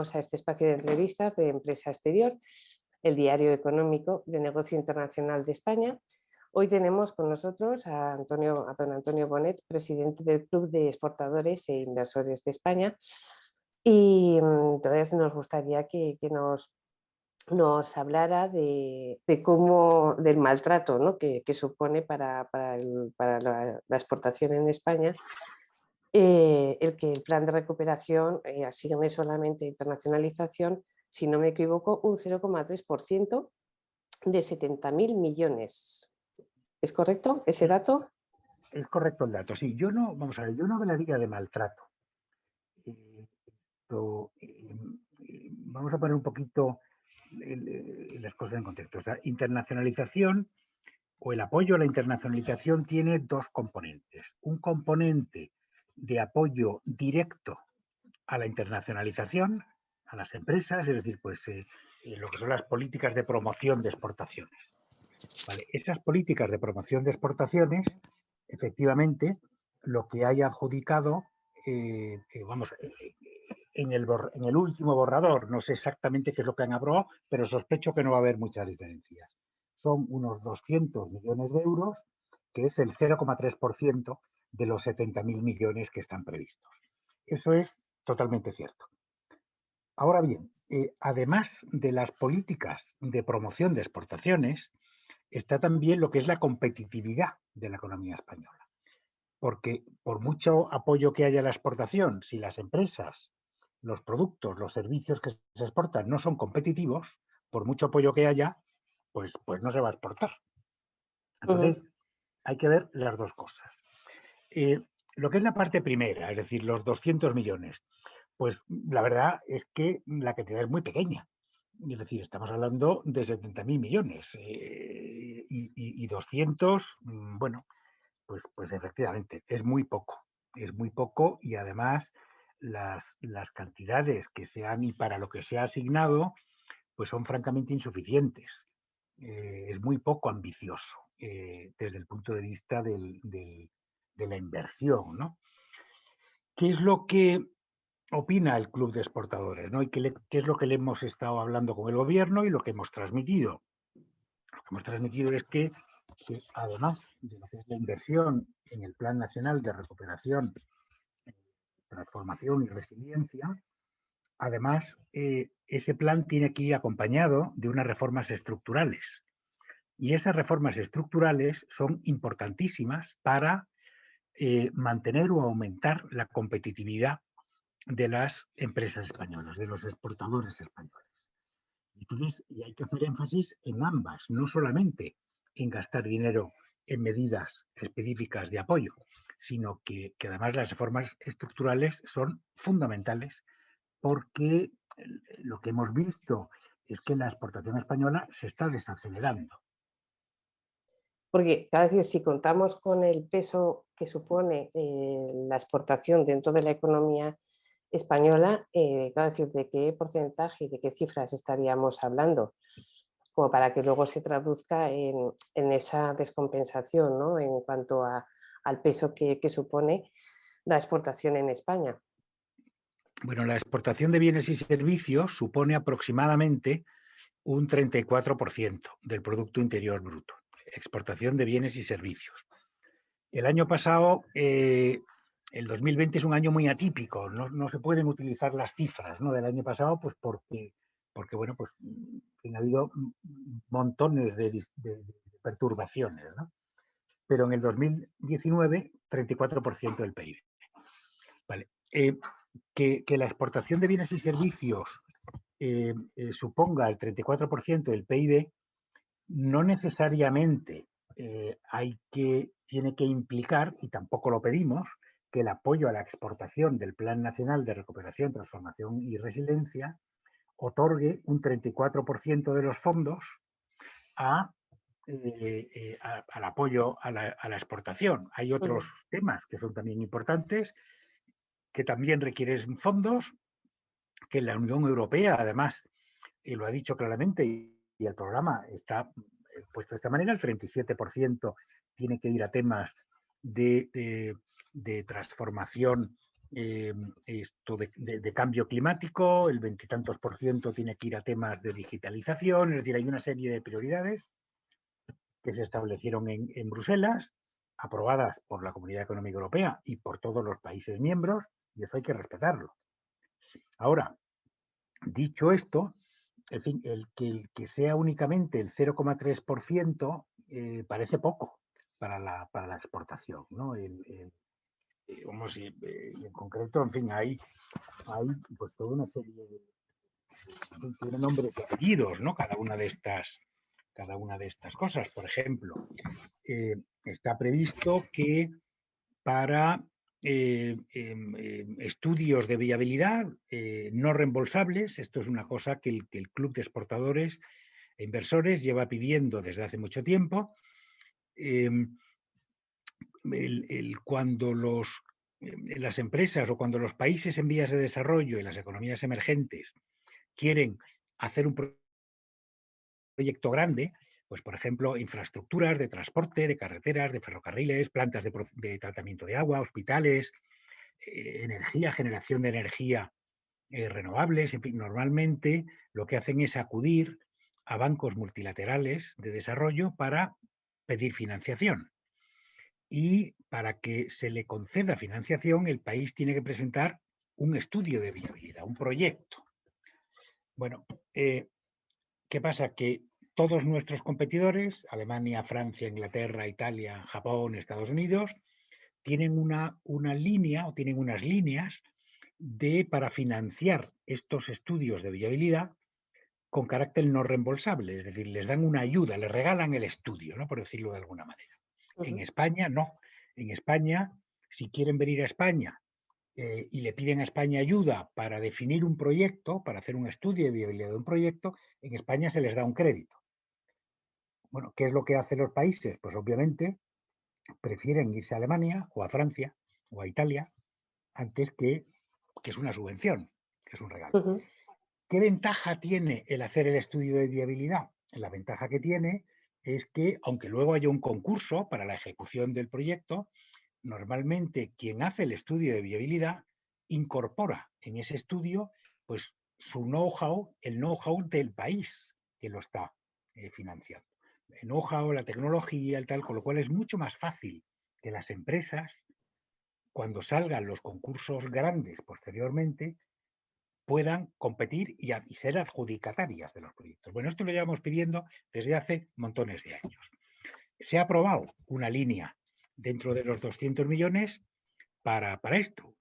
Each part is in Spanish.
bienvenidos a este espacio de entrevistas de Empresa Exterior, el diario económico de negocio internacional de España. Hoy tenemos con nosotros a don Antonio Bonet, presidente del Club de Exportadores e Inversores de España. Y entonces nos gustaría que nos hablara del maltrato, ¿no?, que supone para la exportación en España el que el plan de recuperación asigne solamente internacionalización, si no me equivoco, un 0,3% de 70.000 millones. ¿Es correcto ese dato? Es correcto el dato, sí. Yo no hablaría de maltrato. Vamos a poner un poquito las cosas en contexto. O sea, internacionalización o el apoyo a la internacionalización tiene dos componentes. Un componente de apoyo directo a la internacionalización, a las empresas, es decir, pues lo que son las políticas de promoción de exportaciones. ¿Vale? Esas políticas de promoción de exportaciones, efectivamente, lo que haya adjudicado, en el último borrador, no sé exactamente qué es lo que han aprobado, pero sospecho que no va a haber muchas diferencias. Son unos 200 millones de euros, que es el 0,3% de los 70.000 millones que están previstos. Eso es totalmente cierto. Ahora bien, además de las políticas de promoción de exportaciones, está también lo que es la competitividad de la economía española. Porque por mucho apoyo que haya a la exportación, si las empresas, los productos, los servicios que se exportan no son competitivos, por mucho apoyo que haya, pues no se va a exportar. Entonces, hay que ver las dos cosas. Lo que es la parte primera, es decir, los 200 millones, pues la verdad es que la cantidad es muy pequeña. Es decir, estamos hablando de 70.000 millones y 200, bueno, pues efectivamente, es muy poco y además las cantidades que se han y para lo que se ha asignado, pues son francamente insuficientes. Es muy poco ambicioso desde el punto de vista de la inversión, ¿no? ¿Qué es lo que opina el Club de Exportadores, ¿no? Y qué es lo que le hemos estado hablando con el gobierno y lo que hemos transmitido? Lo que hemos transmitido es que además de lo que es la inversión en el Plan Nacional de Recuperación, Transformación y Resiliencia, además ese plan tiene que ir acompañado de unas reformas estructurales. Y esas reformas estructurales son importantísimas para mantener o aumentar la competitividad de las empresas españolas, de los exportadores españoles. Entonces, y hay que hacer énfasis en ambas, no solamente en gastar dinero en medidas específicas de apoyo, sino que además las reformas estructurales son fundamentales porque lo que hemos visto es que la exportación española se está desacelerando. Porque, claro, decir, si contamos con el peso que supone la exportación dentro de la economía española, claro, decir, ¿de qué porcentaje y de qué cifras estaríamos hablando? Como para que luego se traduzca en esa descompensación, ¿no?, en cuanto al peso que supone la exportación en España. Bueno, la exportación de bienes y servicios supone aproximadamente un 34% del Producto Interior Bruto. Exportación de bienes y servicios. El año pasado, el 2020 es un año muy atípico, no se pueden utilizar las cifras, ¿no?, del año pasado, pues porque bueno, pues ha habido montones de perturbaciones, ¿no? Pero en el 2019, 34% del PIB. Vale. Que la exportación de bienes y servicios suponga el 34% del PIB, no necesariamente tiene que implicar, y tampoco lo pedimos, que el apoyo a la exportación del Plan Nacional de Recuperación, Transformación y Resiliencia otorgue un 34% de los fondos al apoyo a la exportación. Hay otros temas que son también importantes, que también requieren fondos, que la Unión Europea, además, lo ha dicho claramente, y el programa está puesto de esta manera, el 37% tiene que ir a temas de transformación esto de cambio climático, el 20 y tantos % tiene que ir a temas de digitalización, es decir, hay una serie de prioridades que se establecieron en Bruselas, aprobadas por la Comunidad Económica Europea y por todos los países miembros, y eso hay que respetarlo. Ahora, dicho esto, en fin, el que sea únicamente el 0,3% parece poco para la exportación, ¿no? En concreto, en fin, hay pues toda una serie tiene nombres y apellidos, ¿no? Cada una de estas cosas. Por ejemplo, está previsto que para estudios de viabilidad no reembolsables, esto es una cosa que el Club de Exportadores e Inversores lleva pidiendo desde hace mucho tiempo, cuando las empresas o cuando los países en vías de desarrollo y las economías emergentes quieren hacer un proyecto grande, pues por ejemplo, infraestructuras de transporte, de carreteras, de ferrocarriles, plantas de tratamiento de agua, hospitales, energía, generación de energía renovables, en fin, normalmente lo que hacen es acudir a bancos multilaterales de desarrollo para pedir financiación. Y para que se le conceda financiación, el país tiene que presentar un estudio de viabilidad, un proyecto. Bueno, ¿qué pasa? Que todos nuestros competidores, Alemania, Francia, Inglaterra, Italia, Japón, Estados Unidos, tienen una línea o tienen unas líneas para financiar estos estudios de viabilidad con carácter no reembolsable, es decir, les dan una ayuda, les regalan el estudio, ¿no? Por decirlo de alguna manera. En España no. En España, si quieren venir a España y le piden a España ayuda para definir un proyecto, para hacer un estudio de viabilidad de un proyecto, en España se les da un crédito. Bueno, ¿qué es lo que hacen los países? Pues obviamente prefieren irse a Alemania o a Francia o a Italia antes que es una subvención, que es un regalo. ¿Qué ventaja tiene el hacer el estudio de viabilidad? La ventaja que tiene es que, aunque luego haya un concurso para la ejecución del proyecto, normalmente quien hace el estudio de viabilidad incorpora en ese estudio pues su know-how, el know-how del país que lo está financiando. El know-how, la tecnología, el tal, con lo cual es mucho más fácil que las empresas, cuando salgan los concursos grandes posteriormente, puedan competir y ser adjudicatarias de los proyectos. Bueno, esto lo llevamos pidiendo desde hace montones de años. Se ha aprobado una línea dentro de los 200 millones para esto,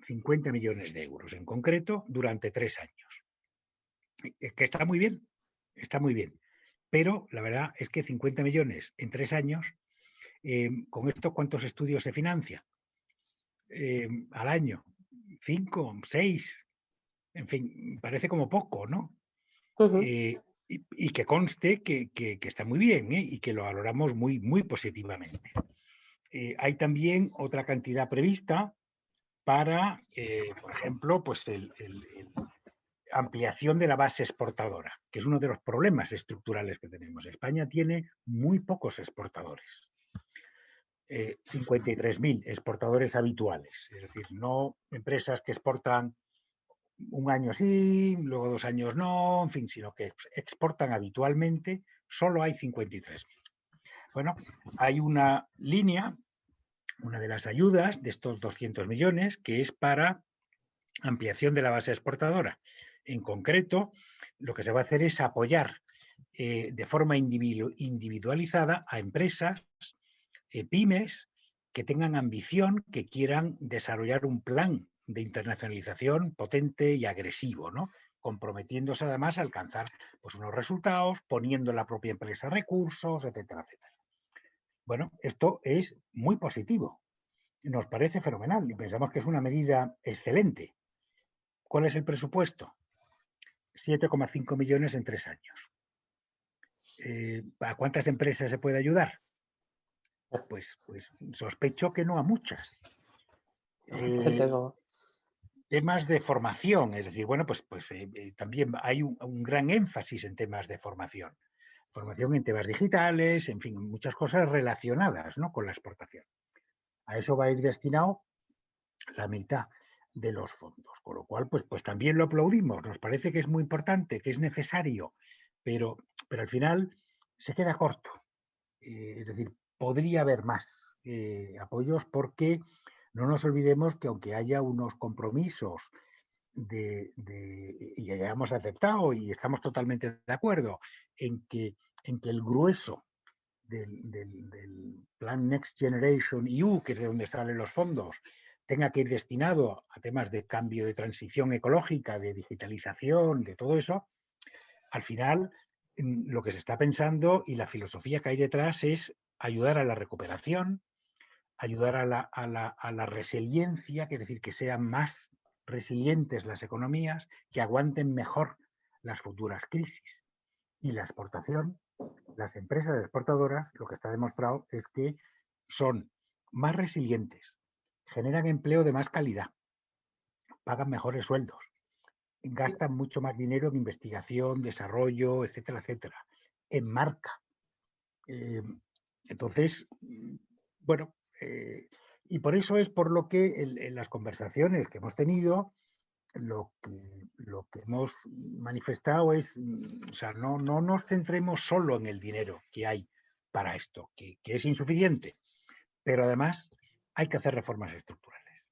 50 millones de euros en concreto durante 3 años. Que está muy bien, pero la verdad es que 50 millones en 3 años, con esto, ¿cuántos estudios se financia al año? 5, 6, en fin, parece como poco, ¿no? Y que conste que está muy bien y que lo valoramos muy, muy positivamente. Hay también otra cantidad prevista para, por ejemplo, pues ampliación de la base exportadora, que es uno de los problemas estructurales que tenemos. España tiene muy pocos exportadores. 53.000 exportadores habituales, es decir, no empresas que exportan un año sí, luego 2 años no, en fin, sino que exportan habitualmente, solo hay 53.000. Bueno, hay una línea, una de las ayudas de estos 200 millones, que es para ampliación de la base exportadora. En concreto, lo que se va a hacer es apoyar de forma individualizada a empresas, pymes, que tengan ambición, que quieran desarrollar un plan de internacionalización potente y agresivo, ¿no? Comprometiéndose además a alcanzar pues, unos resultados, poniendo en la propia empresa recursos, etcétera, etcétera. Bueno, esto es muy positivo. Nos parece fenomenal y pensamos que es una medida excelente. ¿Cuál es el presupuesto? 7,5 millones en 3 años. ¿A cuántas empresas se puede ayudar? Pues sospecho que no a muchas. Temas de formación, es decir, bueno, pues también hay un gran énfasis en temas de formación. Formación en temas digitales, en fin, muchas cosas relacionadas, ¿no?, con la exportación. A eso va a ir destinado la mitad de los fondos, con lo cual pues también lo aplaudimos, nos parece que es muy importante, que es necesario, pero al final se queda corto. Es decir, podría haber más apoyos porque no nos olvidemos que aunque haya unos compromisos y ya hemos aceptado y estamos totalmente de acuerdo en que el grueso del plan Next Generation EU, que es de donde salen los fondos, tenga que ir destinado a temas de cambio, de transición ecológica, de digitalización, de todo eso, al final lo que se está pensando y la filosofía que hay detrás es ayudar a la recuperación, ayudar a la resiliencia, que es decir, que sean más resilientes las economías, que aguanten mejor las futuras crisis. Y la exportación, las empresas exportadoras, lo que está demostrado es que son más resilientes, generan empleo de más calidad, pagan mejores sueldos, gastan mucho más dinero en investigación, desarrollo, etcétera, etcétera, en marca. Entonces, bueno, y por eso es por lo que en las conversaciones que hemos tenido, lo que hemos manifestado es, o sea, no nos centremos solo en el dinero que hay para esto, que es insuficiente, pero además hay que hacer reformas estructurales.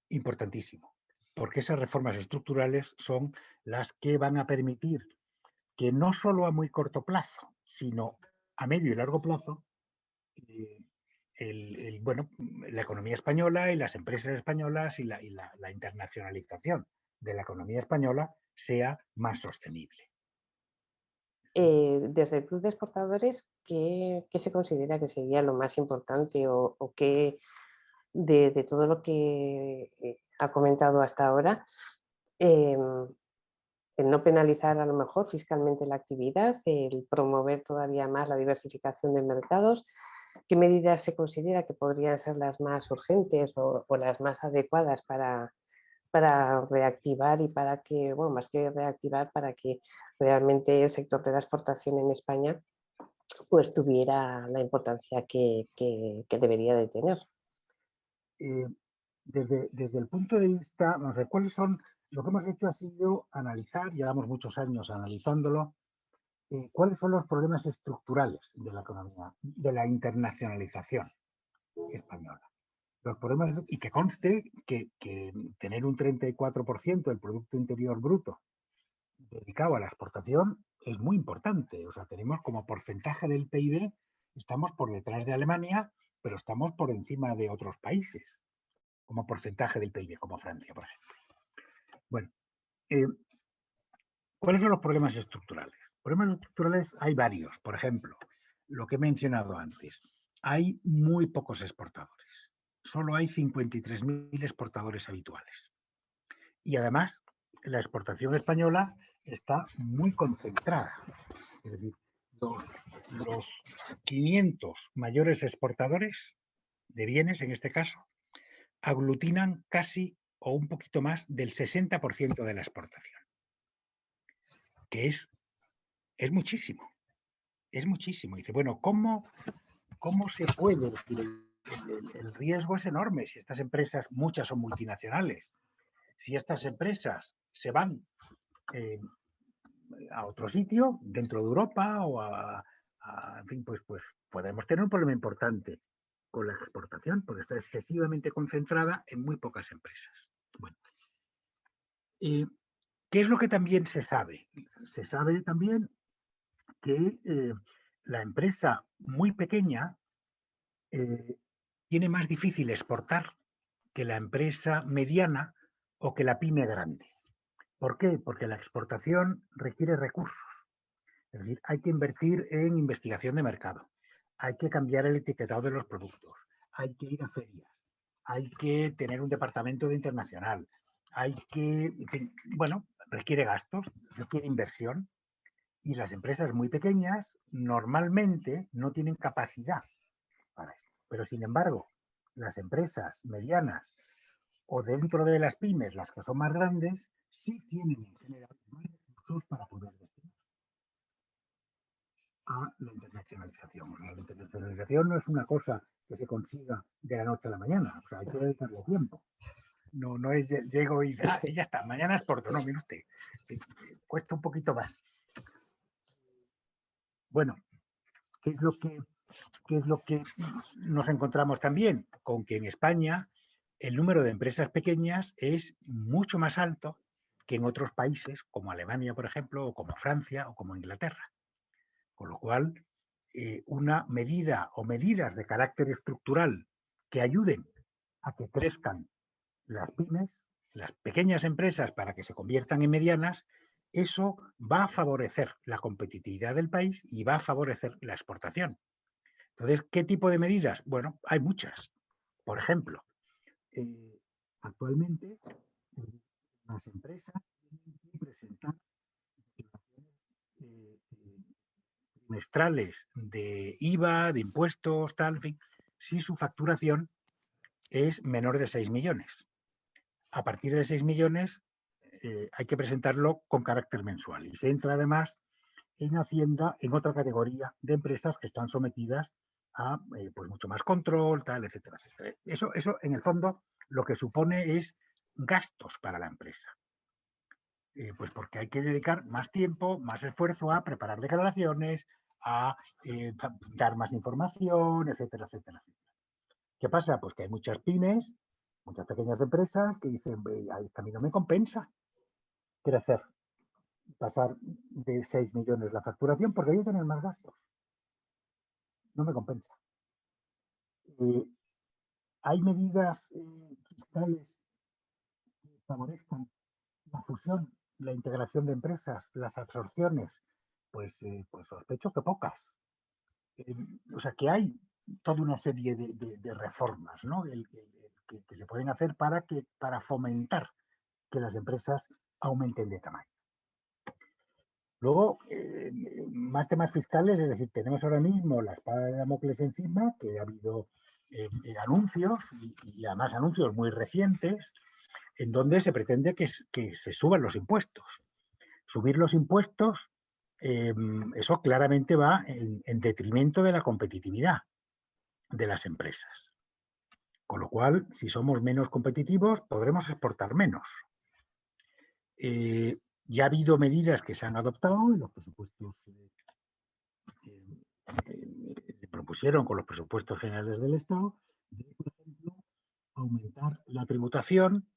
Importantísimo, porque esas reformas estructurales son las que van a permitir que no solo a muy corto plazo, sino a medio y largo plazo, bueno, la economía española y las empresas españolas y la internacionalización de la economía española sea más sostenible. Desde el Club de Exportadores, ¿qué se considera que sería lo más importante o qué de todo lo que ha comentado hasta ahora? El no penalizar a lo mejor fiscalmente la actividad, el promover todavía más la diversificación de mercados. ¿Qué medidas se considera que podrían ser las más urgentes o las más adecuadas para reactivar y para que, bueno, más que reactivar, para que realmente el sector de la exportación en España pues tuviera la importancia que debería de tener? Desde el punto de vista, vamos a ver, ¿cuáles son? Lo que hemos hecho ha sido analizar, llevamos muchos años analizándolo, cuáles son los problemas estructurales de la economía, de la internacionalización española. Los problemas, y que conste que tener un 34% del Producto Interior Bruto dedicado a la exportación es muy importante. O sea, tenemos como porcentaje del PIB, estamos por detrás de Alemania, pero estamos por encima de otros países, como porcentaje del PIB, como Francia, por ejemplo. Bueno, ¿cuáles son los problemas estructurales? Problemas estructurales hay varios. Por ejemplo, lo que he mencionado antes, hay muy pocos exportadores. Solo hay 53.000 exportadores habituales. Y además, la exportación española está muy concentrada. Es decir, los 500 mayores exportadores de bienes, en este caso, aglutinan casi o un poquito más del 60% de la exportación, que es muchísimo. Es muchísimo. Y dice, bueno, ¿cómo se puede? Decir, el riesgo es enorme. Si estas empresas, muchas son multinacionales, si estas empresas se van a otro sitio, dentro de Europa o en fin, pues podemos tener un problema importante con la exportación, porque está excesivamente concentrada en muy pocas empresas. Bueno, ¿qué es lo que también se sabe? Se sabe también que la empresa muy pequeña tiene más difícil exportar que la empresa mediana o que la pyme grande. ¿Por qué? Porque la exportación requiere recursos. Es decir, hay que invertir en investigación de mercado, hay que cambiar el etiquetado de los productos, hay que ir a ferias, hay que tener un departamento de internacional, hay que, en fin, bueno, requiere gastos, requiere inversión y las empresas muy pequeñas normalmente no tienen capacidad para eso. Pero sin embargo, las empresas medianas o dentro de las pymes, las que son más grandes, sí tienen en general más recursos para poder destinar a la internacionalización. O sea, la internacionalización no es una cosa que se consiga de la noche a la mañana, o sea, hay que dedicarle tiempo. No es llego y Sí. ya está, mañana es porto. No, mire usted, cuesta un poquito más. Bueno, ¿qué es lo que, qué es lo que nos encontramos también? Con que en España el número de empresas pequeñas es mucho más alto que en otros países, como Alemania, por ejemplo, o como Francia, o como Inglaterra. Con lo cual, una medida o medidas de carácter estructural que ayuden a que crezcan las pymes, las pequeñas empresas, para que se conviertan en medianas, eso va a favorecer la competitividad del país y va a favorecer la exportación. Entonces, ¿qué tipo de medidas? Bueno, hay muchas. Por ejemplo, actualmente las empresas tienen que presentar declaraciones trimestrales de IVA, de impuestos, tal, en fin, si su facturación es menor de 6 millones. A partir de 6 millones hay que presentarlo con carácter mensual. Y se entra además en Hacienda en otra categoría de empresas que están sometidas a pues mucho más control, tal, etcétera, etcétera. Eso, en el fondo, lo que supone es gastos para la empresa. Pues porque hay que dedicar más tiempo, más esfuerzo a preparar declaraciones, a dar más información, etcétera, etcétera, etcétera. ¿Qué pasa? Pues que hay muchas pymes, muchas pequeñas empresas que dicen, a mí no me compensa crecer, pasar de 6 millones la facturación porque hay que tener más gastos. No me compensa. Hay medidas fiscales que favorezcan la fusión, la integración de empresas, las absorciones. Pues sospecho que pocas. O sea, que hay toda una serie de reformas, ¿no? Que se pueden hacer para fomentar que las empresas aumenten de tamaño. Luego, más temas fiscales, es decir, tenemos ahora mismo la espada de Damocles encima, que ha habido anuncios, y además anuncios muy recientes, en donde se pretende que se suban los impuestos. Subir los impuestos, eso claramente va en detrimento de la competitividad de las empresas. Con lo cual, si somos menos competitivos, podremos exportar menos. Ya ha habido medidas que se han adoptado en los presupuestos se propusieron con los presupuestos generales del Estado, de, por ejemplo, aumentar la tributación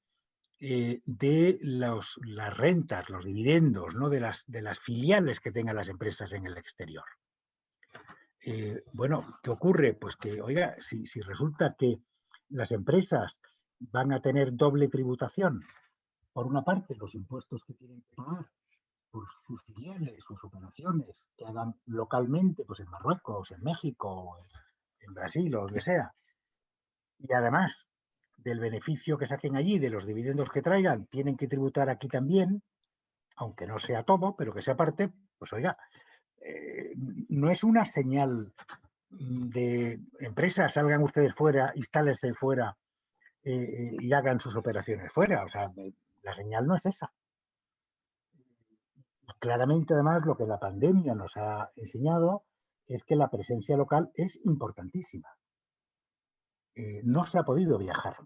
de las rentas, los dividendos, ¿no? de las filiales que tengan las empresas en el exterior. Bueno, ¿qué ocurre? Pues que, oiga, si resulta que las empresas van a tener doble tributación, por una parte, los impuestos que tienen que pagar por sus filiales, sus operaciones que hagan localmente, pues en Marruecos, en México, en Brasil o donde sea, y además del beneficio que saquen allí, de los dividendos que traigan, tienen que tributar aquí también, aunque no sea todo, pero que sea parte, pues oiga, no es una señal de empresas, salgan ustedes fuera, instálense fuera y hagan sus operaciones fuera. O sea, la señal no es esa. Claramente, además, lo que la pandemia nos ha enseñado es que la presencia local es importantísima. No se ha podido viajar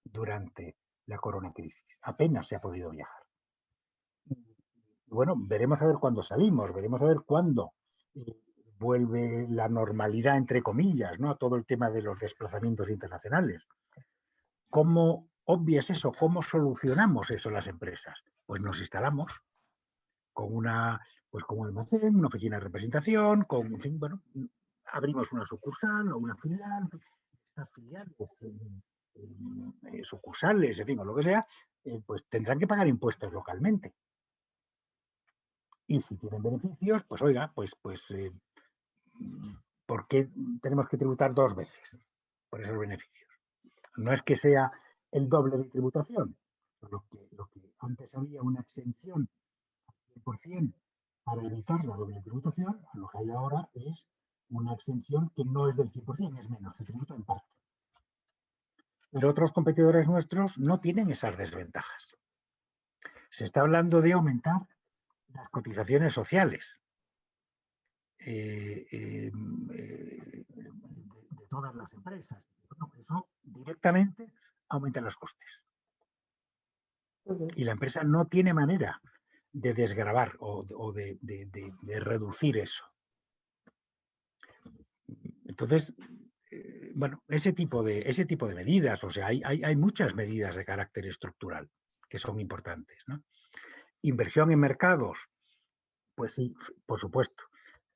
durante la coronacrisis, apenas se ha podido viajar. Bueno, veremos a ver cuándo salimos, veremos a ver cuándo vuelve la normalidad, entre comillas, ¿no? A todo el tema de los desplazamientos internacionales. ¿Cómo obvias eso? ¿Cómo solucionamos eso las empresas? Pues nos instalamos con con un almacén, una oficina de representación, en fin, bueno, abrimos una sucursal o una filial, estas filiales, sucursales, en fin, o lo que sea, pues tendrán que pagar impuestos localmente. Y si tienen beneficios, pues oiga, ¿por qué tenemos que tributar 2 veces por esos beneficios? No es que sea el doble de tributación, lo que antes había una exención al 100% para evitar la doble tributación, lo que hay ahora es una exención que no es del 100%, es menos, se tributa en parte. Pero otros competidores nuestros no tienen esas desventajas. Se está hablando de aumentar las cotizaciones sociales de todas las empresas. Bueno, eso directamente aumenta los costes. Y la empresa no tiene manera de desgravar o de reducir eso. Entonces, bueno, ese tipo de medidas, o sea, hay muchas medidas de carácter estructural que son importantes, ¿no? Inversión en mercados, pues sí, por supuesto.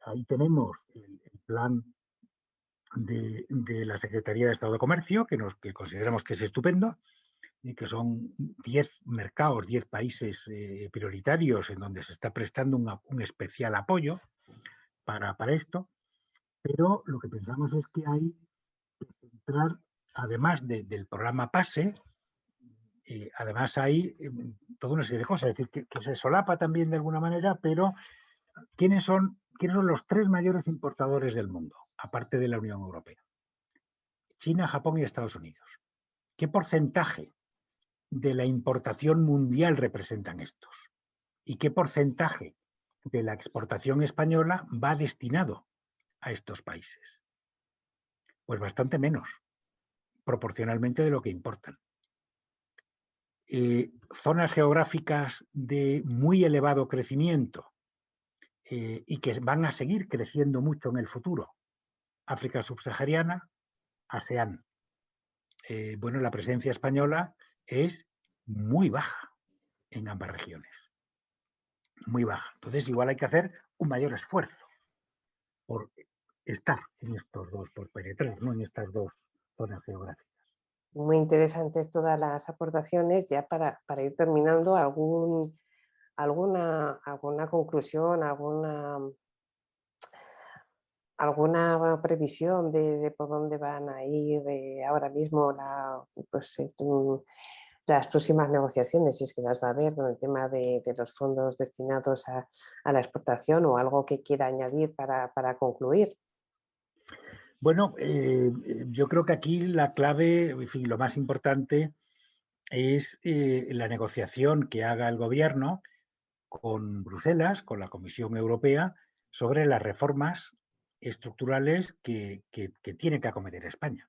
Ahí tenemos el plan de la Secretaría de Estado de Comercio, que consideramos que es estupendo, y que son 10 mercados, 10 países prioritarios en donde se está prestando un especial apoyo para esto, pero lo que pensamos es que hay que centrar, además del programa PASE, además hay toda una serie de cosas, es decir, que se solapa también de alguna manera, pero ¿quiénes son los 3 mayores importadores del mundo, aparte de la Unión Europea? China, Japón y Estados Unidos. ¿Qué porcentaje de la importación mundial representan estos? ¿Y qué porcentaje de la exportación española va destinado a estos países? Pues bastante menos, proporcionalmente de lo que importan. Zonas geográficas de muy elevado crecimiento y que van a seguir creciendo mucho en el futuro. África subsahariana, ASEAN. Bueno, la presencia española es muy baja en ambas regiones. Muy baja. Entonces, igual hay que hacer un mayor esfuerzo por estar en estos dos, por penetrar, ¿no?, en estas dos zonas geográficas. Muy interesantes todas las aportaciones. Ya para ir terminando, alguna conclusión, alguna previsión de por dónde van a ir ahora mismo las próximas negociaciones, si es que las va a haber, con el tema de los fondos destinados a la exportación, o algo que quiera añadir para concluir? Bueno, yo creo que aquí la clave, en fin, lo más importante es la negociación que haga el gobierno con Bruselas, con la Comisión Europea, sobre las reformas estructurales que tiene que acometer España.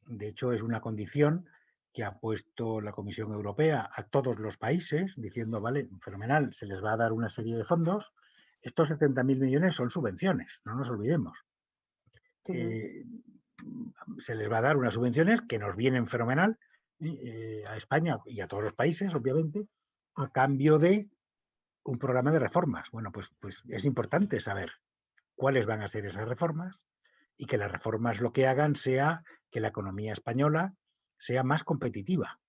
De hecho, es una condición que ha puesto la Comisión Europea a todos los países, diciendo, vale, fenomenal, se les va a dar una serie de fondos. Estos 70.000 millones son subvenciones, no nos olvidemos. Se les va a dar unas subvenciones que nos vienen fenomenal a España y a todos los países, obviamente, a cambio de un programa de reformas. Bueno, pues es importante saber cuáles van a ser esas reformas y que las reformas lo que hagan sea que la economía española sea más competitiva,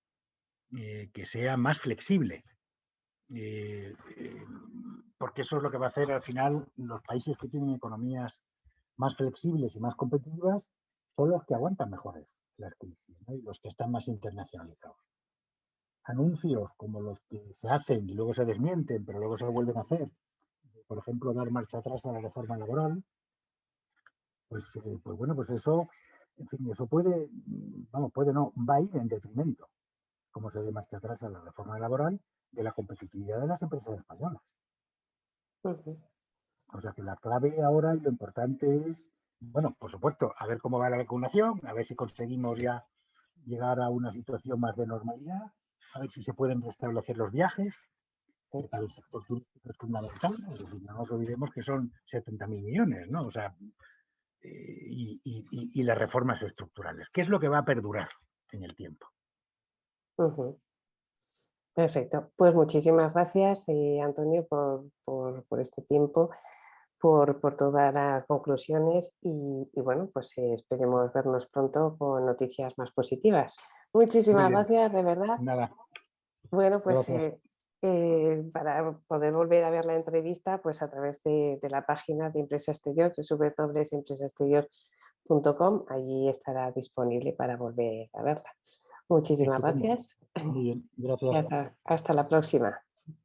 que sea más flexible, porque eso es lo que va a hacer al final los países que tienen economías más flexibles y más competitivas son los que aguantan mejores las crisis, ¿no?, y los que están más internacionalizados. Anuncios como los que se hacen y luego se desmienten, pero luego se vuelven a hacer, por ejemplo, dar marcha atrás a la reforma laboral, pues bueno, pues eso, en fin, eso puede no, va a ir en detrimento, como se dé marcha atrás a la reforma laboral, de la competitividad de las empresas españolas. O sea que la clave ahora y lo importante es, bueno, por supuesto, a ver cómo va la vacunación, a ver si conseguimos ya llegar a una situación más de normalidad, a ver si se pueden restablecer los viajes, que para el sector turístico es fundamental. Es decir, no nos olvidemos que son 70.000 millones, ¿no? O sea, y las reformas estructurales. ¿Qué es lo que va a perdurar en el tiempo? Perfecto. Pues muchísimas gracias, Antonio, por este tiempo, por todas las conclusiones y bueno, pues esperemos vernos pronto con noticias más positivas. Muy Muchísimas bien, gracias, de verdad. nada, Bueno, pues gracias. para poder volver a ver la entrevista, pues a través de la página de Empresa Exterior, www.empresaexterior.com, allí estará disponible para volver a verla. Muchísimas Estupendo. gracias Muy bien, y gracias. hasta la próxima.